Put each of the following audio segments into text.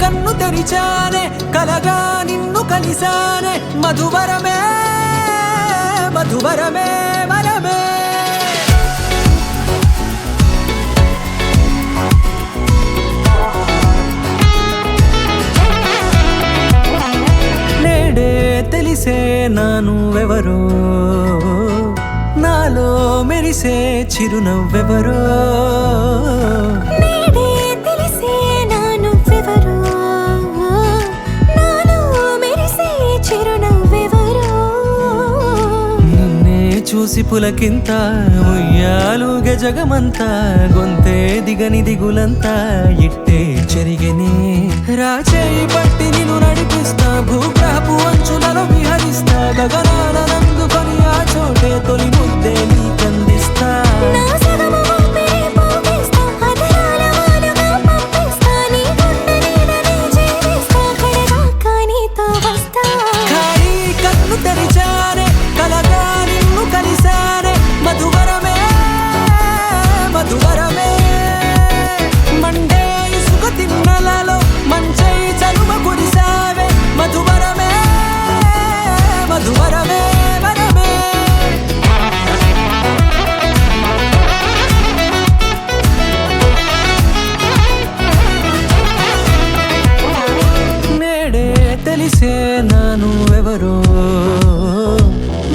కన్ను తెరిచానే కలగా నిన్ను కలిసానే మధువరమే మధువరమే వరమే నేడే తెలిసే నానువెవరో నాలో మెరిసే చిరునవ్వెవరో నేడే తెలిసే నానువెవరో నాలో మెరిసే చిరునవ్వెవరో నిన్నే చూసి పులకింత ఉయ్యాలుగ జగమంతా గొంతే దిగని దిగులంతా ఇట్టే చెరిగెనే రాచేయి పట్టి నిన్ను నడిపిస్తా భూగ్రహపు అంచులలో విహరిస్తా గగనాల నందుకొని ఆ చోటే తొలి ముద్దే నీకందిస్తా నా సగము ఊపిరి పోగిస్తా అధరాల వాలుగా పంపిస్తా నీ గుండె నీడనే చేరిస్తా కడదాకా నీతో వస్తా ఖాళీ కన్ను తెరిచానే కలగా నిన్ను కలిసానే మధువరమే మధువరమే మండే ఇసుక తిన్నలలో మంచై చలువ కురిసావే మధువరమే మధువరమే వరమే నేడే తెలిసే నానువెవరో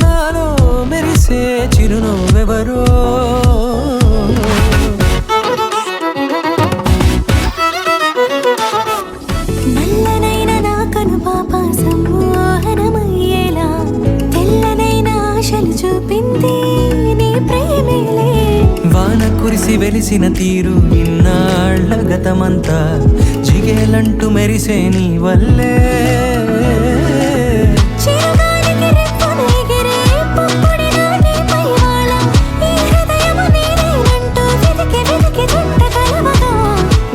నాలో మెరిసే చిరునవ్వెవరో నల్లనైన నా కనుపాప సమ్మోహనమయ్యేలా తెల్లనైన ఆశలు చూపింది నీ ప్రేమేలే వాన కురిసి వెలిసిన తీరు ఇన్నాళ్ళ గతమంతా జిగేలంటూ మెరిసే నీ వల్లే చిరుగాలికి రెప్పను ఎగిరే పుప్పొడిన నీపై వాళ ఈ హృదయము నీదేనంటూ వెతికి వెతికి చుట్ట కలవగా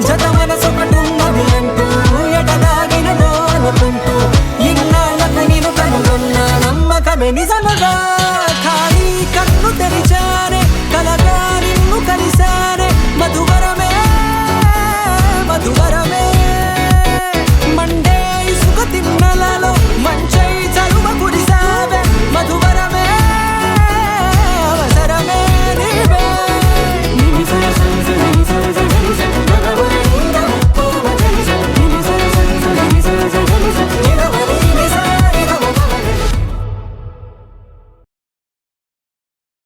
జత మనసొకటున్నది అంటూ ఎటదాగినదో అనుకుంటూ ఇన్నాళ్ళకు నేను కనుగొన్న నమ్మకమే నిజముగా